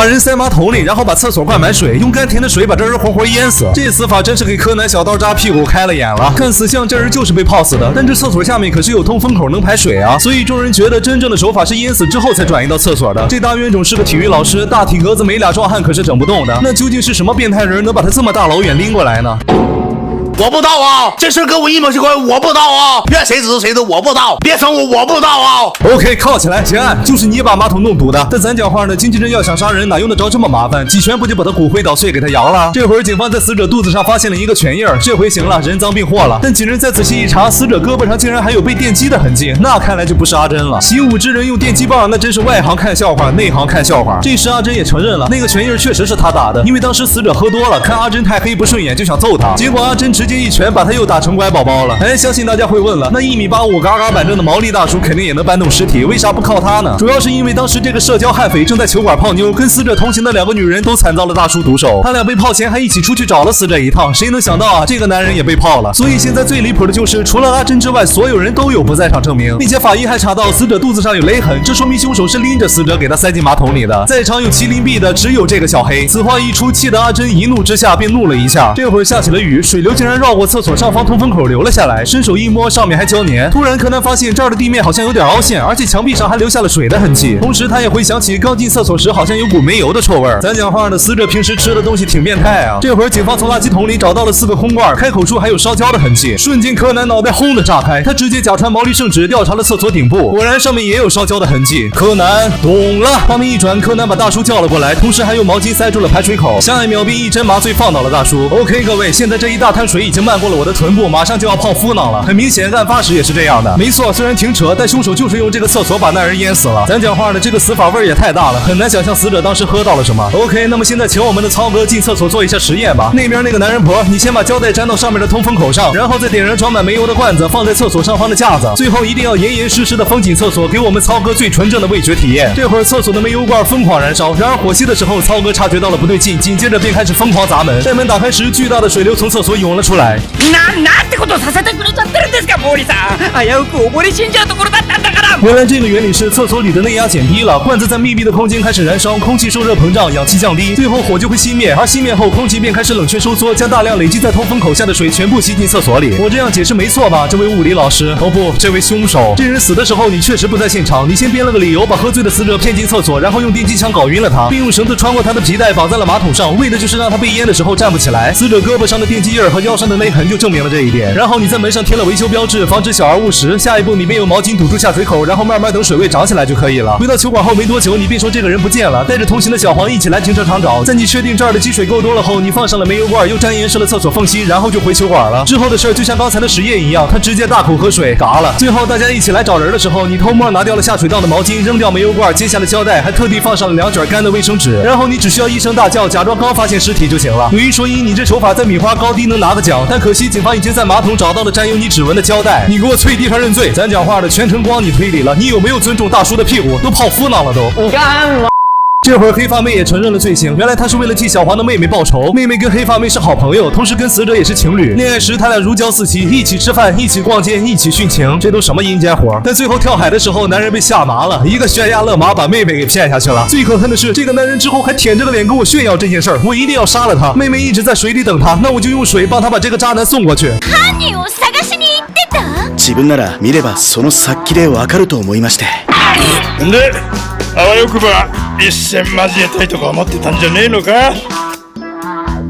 人塞马桶里，然后把厕所灌满水，用甘甜的水把这人活活淹死。这死法真是给柯南小刀扎屁股开了眼了。看死相，这人就是被泡死的，但这厕所下面可是有通风口能排水啊，所以众人觉得真正的手法是淹死之后才转移到厕所的。这大冤种是个体育老师，大体格子没俩壮汉可是整不动的。那究竟是什么变态人能把他这么大老远拎过来呢？我不到啊，这事跟我一毛钱关系，我不到啊，怨谁指谁的，我不到，别整我不到啊。OK， 铐起来，结案，就是你把马桶弄堵的。但咱讲话呢，经纪人要想杀人，哪用得着这么麻烦？几拳不就把他骨灰捣碎给他扬了？这会儿警方在死者肚子上发现了一个拳印儿，这回行了，人赃并获了。但警人再仔细一查，死者胳膊上竟然还有被电击的痕迹，那看来就不是阿珍了。习武之人用电击棒，那真是外行看笑话，内行看笑话。这时阿珍也承认了，那个拳印确实是他打的，因为当时死者喝多了，看阿珍太黑不顺眼，就想揍他，结果阿珍直接一拳把他又打成乖宝宝了。哎，相信大家会问了，那1.85米嘎嘎板正的毛利大叔肯定也能搬动尸体，为啥不靠他呢？主要是因为当时这个社交悍匪正在球馆泡妞，跟死者同行的2个女人都惨遭了大叔毒手，他俩被泡前还一起出去找了死者一趟，谁能想到啊，这个男人也被泡了。所以现在最离谱的就是除了阿珍之外，所有人都有不在场证明，并且法医还查到死者肚子上有勒痕，这说明凶手是拎着死者给他塞进马桶里的。在场有麒麟臂的只有这个小黑。此话一出，气得阿珍一怒之下便怒了一下。这会儿下起了雨，水流竟然绕过厕所上方通风口流了下来，伸手一摸，上面还胶粘。突然柯南发现这儿的地面好像有点凹陷，而且墙壁上还留下了水的痕迹。同时他也回想起刚进厕所时好像有股煤油的臭味。咱讲话呢，死者平时吃的东西挺变态啊。这会儿警方从垃圾桶里找到了4个空罐，开口处还有烧焦的痕迹。瞬间柯南脑袋轰的炸开，他直接假传毛利圣旨调查了厕所顶部，果然上面也有烧焦的痕迹。柯南懂了。画面一转，柯南把大叔叫了过来，同时还用毛巾塞住了排水口，下一秒便一针麻醉放倒了大叔。OK， 各位，现在这一大滩水已经漫过了我的臀部，马上就要泡敷囊了。很明显，案发时也是这样的。没错，虽然挺扯，但凶手就是用这个厕所把那人淹死了。咱讲话呢，这个死法味儿也太大了，很难想象死者当时喝到了什么。OK， 那么现在请我们的曹哥进厕所做一下实验吧。那边那个男人婆，你先把胶带粘到上面的通风口上，然后再点燃装满煤油的罐子，放在厕所上方的架子，最后一定要严严实实的封紧厕所，给我们曹哥最纯正的味觉体验。这会儿厕所的煤油罐疯狂燃烧，然而火熄的时候，曹哥察觉到了不对劲，紧接着便开始疯狂砸门。在门打开时，巨大的水流从厕所涌了出来。なんてことさせてくれちゃってるんですか、毛利さん。危うく溺れ死んじゃうところだったんだから。原来这个原理是厕所里的内压减低了，罐子在密闭的空间开始燃烧，空气受热膨胀，氧气降低，最后火就会熄灭，而熄灭后空气便开始冷却收缩，将大量累积在通风口下的水全部吸进厕所里。我这样解释没错吧，这位物理老师？哦不，这位凶手。这人死的时候你确实不在现场，你先编了个理由把喝醉的死者骗进厕所，然后用电击枪搞晕了他，并用绳子穿过他的皮带绑在了马桶上，为的就是让他被淹的时候站不起来。死者胳膊上的电击印和腰上的勒痕就证明了这一点。然后你在门上贴了维修标志，防止小而误食。下一步你便用毛巾堵住下水口，然后慢慢等水位涨起来就可以了。回到球馆后没多久，你便说这个人不见了，带着同行的小黄一起来停车场找。在你确定这儿的积水够多了后，你放上了煤油罐，又沾盐湿了厕所缝隙，然后就回球馆了。之后的事就像刚才的实验一样，他直接大口喝水，嘎了。最后大家一起来找人的时候，你偷摸拿掉了下水道的毛巾，扔掉煤油罐，揭下了胶带，还特地放上了2卷干的卫生纸。然后你只需要一声大叫，假装刚发现尸体就行了。有一说一，你这手法在米花高低能拿个奖，但可惜警方已经在马桶找到了沾有你指纹的胶带。你给我跪地上认罪！咱讲话的全程光你推理了，你有没有尊重大叔的屁股？都泡敷囊了都。你干嘛？这会儿黑发妹也承认了罪行，原来她是为了替小黄的妹妹报仇。妹妹跟黑发妹是好朋友，同时跟死者也是情侣。恋爱时他俩如胶似漆，一起吃饭，一起逛街，一起殉情，这都什么阴间活？但最后跳海的时候，男人被吓麻了，一个悬崖勒马把妹妹给骗下去了。最可恨的是，这个男人之后还舔着个脸跟我炫耀这件事儿，我一定要杀了他。妹妹一直在水里等他，那我就用水帮他把这个渣男送过去。犯人を探しに行ってた？自分なら見ればその先でわかると思いまして。で、あわよくば一戦交えたいとか思ってたんじゃねえのか？